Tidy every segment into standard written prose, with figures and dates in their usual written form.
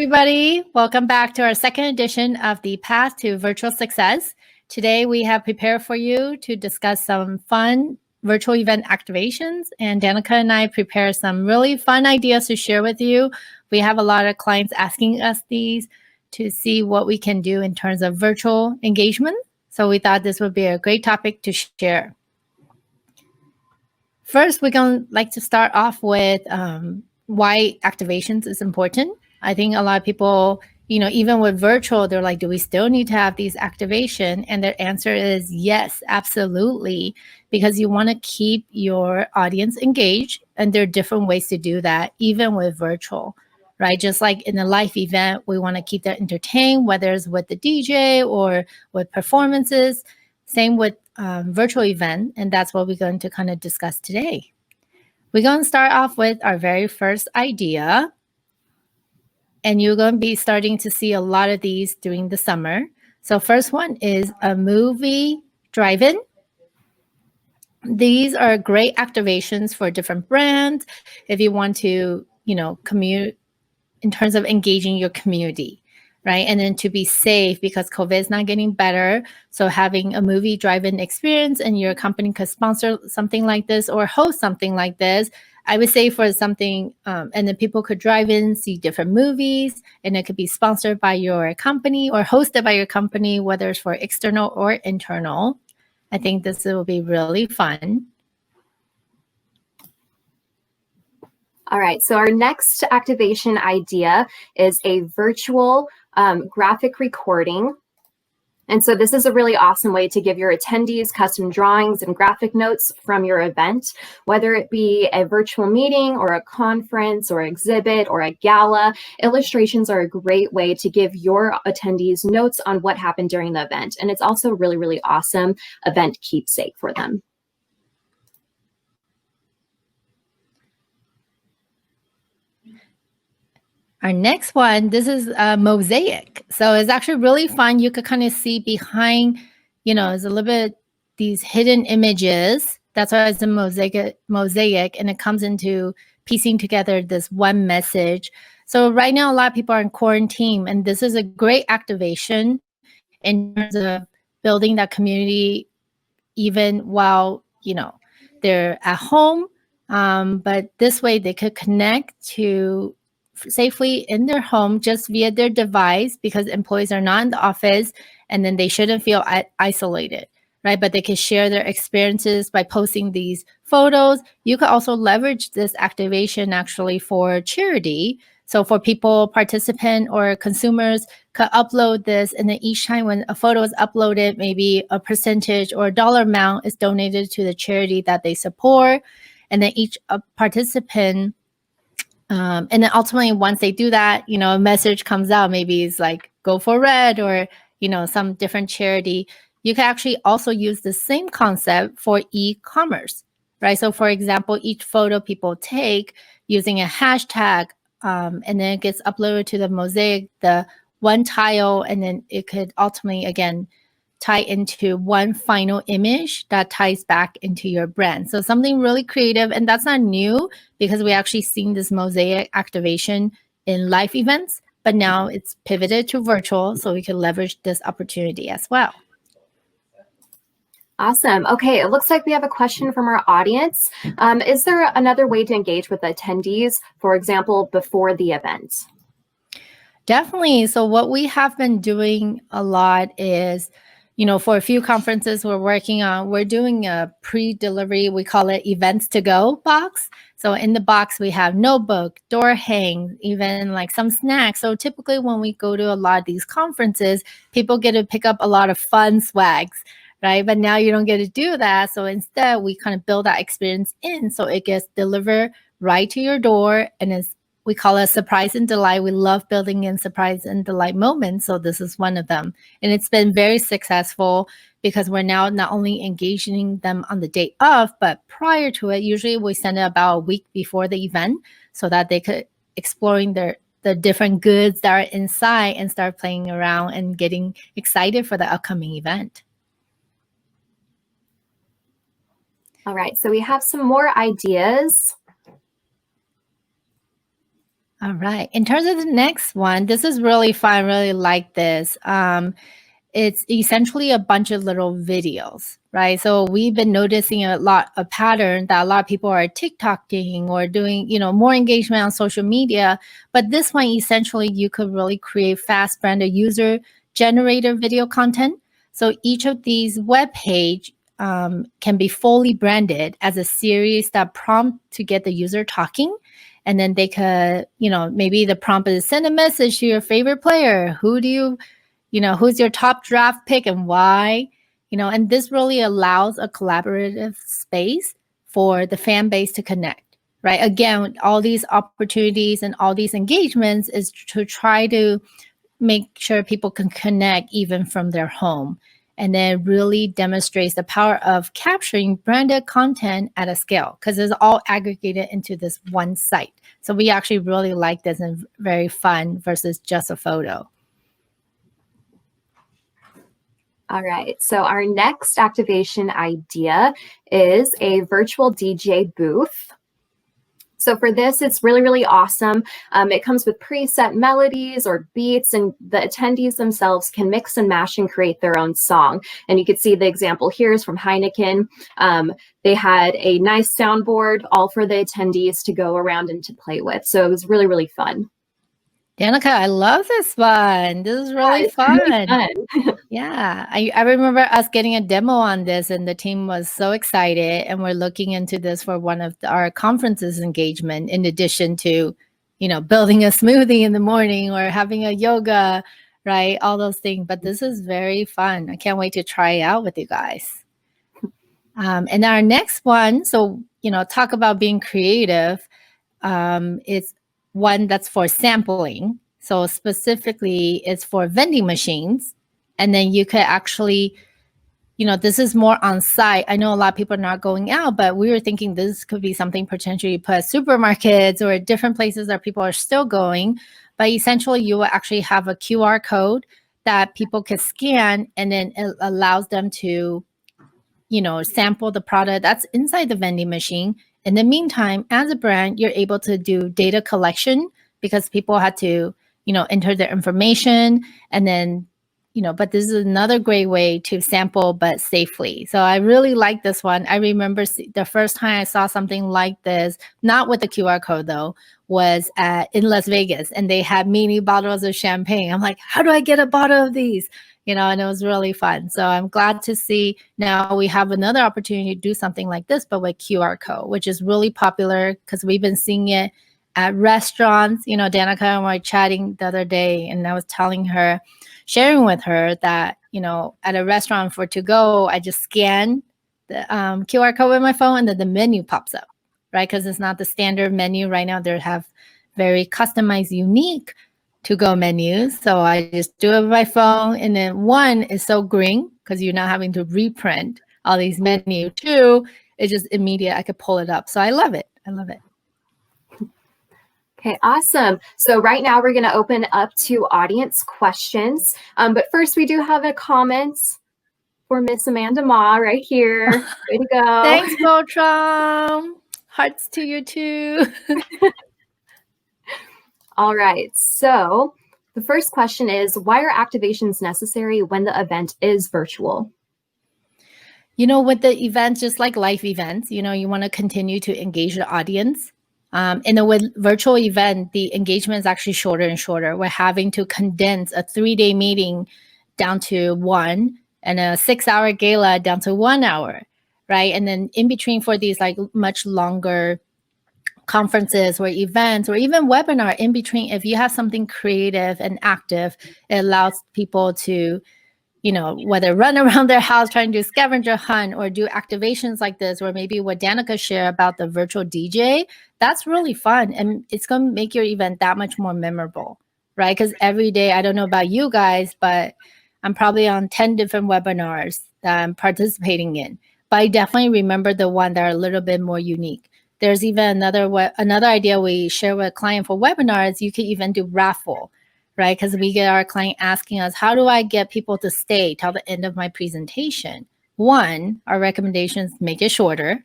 everybody. Welcome back to our second edition of the Path to Virtual Success. Today, we have prepared for you to discuss some fun virtual event activations. And Danica and I prepared some really fun ideas to share with you. We have a lot of clients asking us these to see what we can do in terms of virtual engagement. So we thought this would be a great topic to share. First, we're going to like to start off with why activations is important. I think a lot of people, even with virtual, they're like, do we still need to have these activation? And their answer is yes, absolutely, because you want to keep your audience engaged. And there are different ways to do that, even with virtual, right? Just like in a live event, we want to keep them entertained, whether it's with the DJ or with performances. Same with virtual event. And that's what we're going to kind of discuss today. We're going to start off with our very first idea. And you're going to be starting to see a lot of these during the summer. So first one is a movie drive-in. These are great activations for different brands. If you want to, commute in terms of engaging your community, right? And then to be safe because COVID is not getting better. So having a movie drive-in experience and your company could sponsor something like this or host something like this, I would say for something, and then people could drive in, see different movies, and it could be sponsored by your company or hosted by your company, whether it's for external or internal. I think this will be really fun. All right, so our next activation idea is a virtual graphic recording. And so this is a really awesome way to give your attendees custom drawings and graphic notes from your event, whether it be a virtual meeting or a conference or exhibit or a gala. Illustrations are a great way to give your attendees notes on what happened during the event. And it's also really, really awesome event keepsake for them. Our next one, this is a Mosaic. So it's actually really fun. You could kind of see behind, it's a little bit these hidden images. That's why it's a mosaic, and it comes into piecing together this one message. So right now, a lot of people are in quarantine, and this is a great activation in terms of building that community, even while, they're at home. But this way they could connect to safely in their home just via their device because employees are not in the office, and then they shouldn't feel isolated, right? But they can share their experiences by posting these photos. You could also leverage this activation actually for charity. So for people, participant or consumers could upload this, and then each time when a photo is uploaded, maybe a percentage or a dollar amount is donated to the charity that they support. And then each participant and then ultimately, once they do that, a message comes out, maybe it's like Go for Red or, some different charity. You can actually also use the same concept for e-commerce, right? So for example, each photo people take using a hashtag, and then it gets uploaded to the Mosaic, the one tile, and then it could ultimately, again, tie into one final image that ties back into your brand. So something really creative, and that's not new because we actually seen this Mosaic activation in live events, but now it's pivoted to virtual, so we can leverage this opportunity as well. Awesome. Okay, it looks like we have a question from our audience. Is there another way to engage with attendees, for example, before the event? Definitely. So what we have been doing a lot is, for a few conferences we're working on, we're doing a pre-delivery, we call it events to go box. So in the box, we have notebook, door hang, even like some snacks. So typically when we go to a lot of these conferences, people get to pick up a lot of fun swags, right? But now you don't get to do that. So instead, we kind of build that experience in so it gets delivered right to your door, and we call it surprise and delight. We love building in surprise and delight moments. So this is one of them. And it's been very successful because we're now not only engaging them on the day of, but prior to it. Usually we send it about a week before the event so that they could exploring the different goods that are inside and start playing around and getting excited for the upcoming event. All right, so we have some more ideas. All right. In terms of the next one, this is really fun. I really like this. It's essentially a bunch of little videos, right? So we've been noticing a pattern that a lot of people are TikToking or doing, more engagement on social media. But this one, essentially, you could really create fast branded user generated video content. So each of these web page can be fully branded as a series that prompt to get the user talking. And then they could, maybe the prompt is send a message to your favorite player. Who's your top draft pick and why? And this really allows a collaborative space for the fan base to connect, right? Again, all these opportunities and all these engagements is to try to make sure people can connect even from their home. And then really demonstrates the power of capturing branded content at a scale because it's all aggregated into this one site. So we actually really like this and very fun versus just a photo. All right, so our next activation idea is a virtual DJ booth. So for this, it's really, really awesome. It comes with preset melodies or beats, and the attendees themselves can mix and mash and create their own song. And you can see the example here is from Heineken. They had a nice soundboard all for the attendees to go around and to play with. So it was really, really fun. Danica, I love this one. This is really fun. Really fun. Yeah, I remember us getting a demo on this and the team was so excited, and we're looking into this for one of our conferences engagement in addition to, building a smoothie in the morning or having a yoga, right? All those things. But this is very fun. I can't wait to try it out with you guys. And our next one, so, talk about being creative. It's one that's for sampling. So specifically it's for vending machines. And then you could actually, this is more on site. I know a lot of people are not going out, but we were thinking this could be something potentially put at supermarkets or different places that people are still going. But essentially you will actually have a QR code that people can scan, and then it allows them to, sample the product that's inside the vending machine. In the meantime, as a brand, you're able to do data collection because people had to, enter their information, and then, but this is another great way to sample, but safely. So I really like this one. I remember the first time I saw something like this, not with the QR code though, was in Las Vegas, and they had mini bottles of champagne. I'm like, how do I get a bottle of these? And it was really fun. So I'm glad to see now we have another opportunity to do something like this, but with QR code, which is really popular because we've been seeing it at restaurants. Danica and I were chatting the other day, and I was sharing with her that, at a restaurant for to go, I just scan the QR code with my phone, and then the menu pops up, right? Because it's not the standard menu right now. They have very customized, unique to-go menus. So I just do it with my phone. And then one is so green because you're not having to reprint all these menus. Two, it's just immediate. I could pull it up. So I love it. I love it. Okay, awesome. So right now we're going to open up to audience questions. But first we do have a comment for Miss Amanda Ma right here. Way to go. Thanks, Bertram. Hearts to you too. All right, so the first question is, why are activations necessary when the event is virtual? With the events, just like live events, you want to continue to engage the audience. In a virtual event, the engagement is actually shorter and shorter. We're having to condense a 3-day meeting down to 1 and a 6-hour gala down to 1 hour, right? And then in between for these like much longer conferences or events or even webinar in between, if you have something creative and active, it allows people to, whether run around their house trying to do scavenger hunt or do activations like this, or maybe what Danica shared about the virtual DJ, that's really fun. And it's going to make your event that much more memorable, right? Because every day, I don't know about you guys, but I'm probably on 10 different webinars that I'm participating in. But I definitely remember the one that are a little bit more unique. There's even another idea we share with a client for webinars. You can even do raffle, right? Because we get our client asking us, how do I get people to stay till the end of my presentation? One, our recommendations, make it shorter,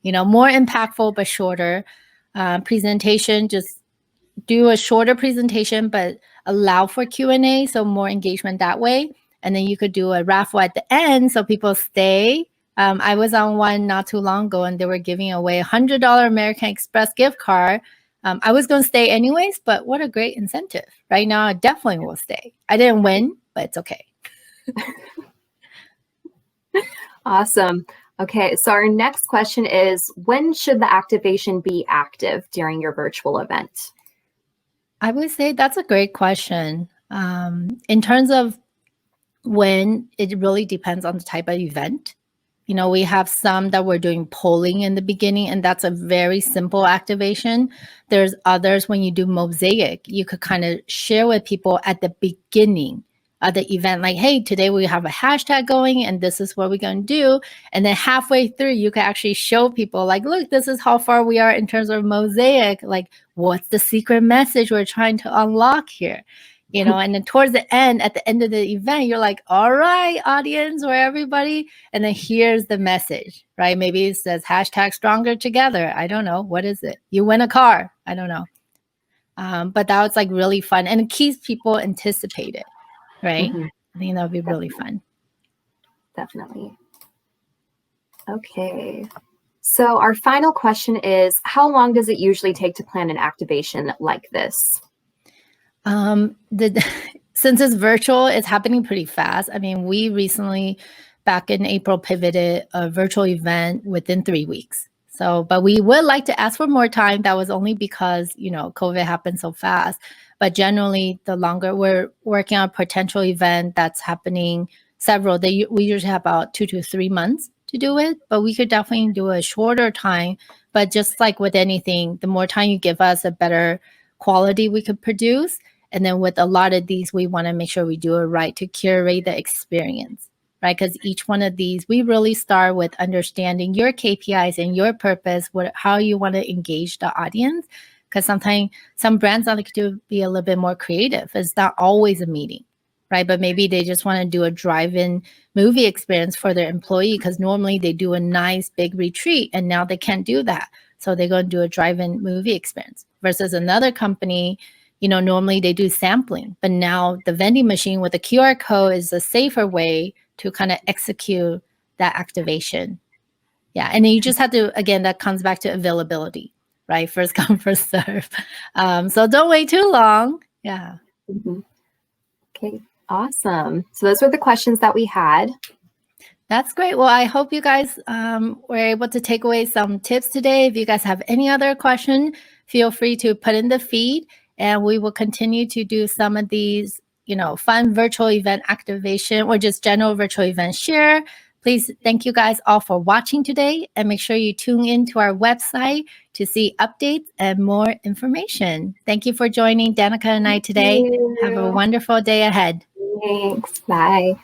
more impactful, but shorter. Presentation, just do a shorter presentation, but allow for Q&A, so more engagement that way. And then you could do a raffle at the end so people stay. I was on one not too long ago, and they were giving away a $100 American Express gift card. I was going to stay anyways, but what a great incentive. Right now, I definitely will stay. I didn't win, but it's okay. Awesome. Okay, so our next question is, when should the activation be active during your virtual event? I would say that's a great question. In terms of when, it really depends on the type of event. You know, we have some that we're doing polling in the beginning, and that's a very simple activation. There's others when you do Mosaic, you could kind of share with people at the beginning of the event, like, hey, today we have a hashtag going and this is what we're going to do. And then halfway through, you can actually show people like, look, this is how far we are in terms of Mosaic. Like, what's the secret message we're trying to unlock here? You know, and then towards the end, at the end of the event, you're like, all right, audience, or everybody. And then here's the message, right? Maybe it says hashtag stronger together. I don't know. What is it? You win a car. I don't know. But that was like really fun. And it keeps people anticipated, right? I think that would be really fun. Definitely. Okay. So our final question is, how long does it usually take to plan an activation like this? Since it's virtual, it's happening pretty fast. I mean, we recently, back in April, pivoted a virtual event within 3 weeks. So, but we would like to ask for more time. That was only because, you know, COVID happened so fast. But generally, the longer we're working on a potential event that's happening we usually have about 2 to 3 months to do it. But we could definitely do a shorter time. But just like with anything, the more time you give us, the better quality we could produce. And then with a lot of these, we want to make sure we do it right to curate the experience, right? Because each one of these, we really start with understanding your KPIs and your purpose, how you want to engage the audience. Because sometimes some brands like to be a little bit more creative. It's not always a meeting, right? But maybe they just want to do a drive-in movie experience for their employee because normally they do a nice big retreat and now they can't do that. So they're going to do a drive-in movie experience versus another company. You know, normally they do sampling, but now the vending machine with the QR code is a safer way to kind of execute that activation. Yeah. And then you just have to, again, that comes back to availability, right? First come, first serve. So don't wait too long. Yeah. Okay, awesome. So those were the questions that we had. That's great. Well, I hope you guys were able to take away some tips today. If you guys have any other question, feel free to put in the feed. And we will continue to do some of these, you know, fun virtual event activation or just general virtual event share. Please, thank you guys all for watching today. And make sure you tune in to our website to see updates and more information. Thank you for joining Danica and I today. Have a wonderful day ahead. Thanks. Bye.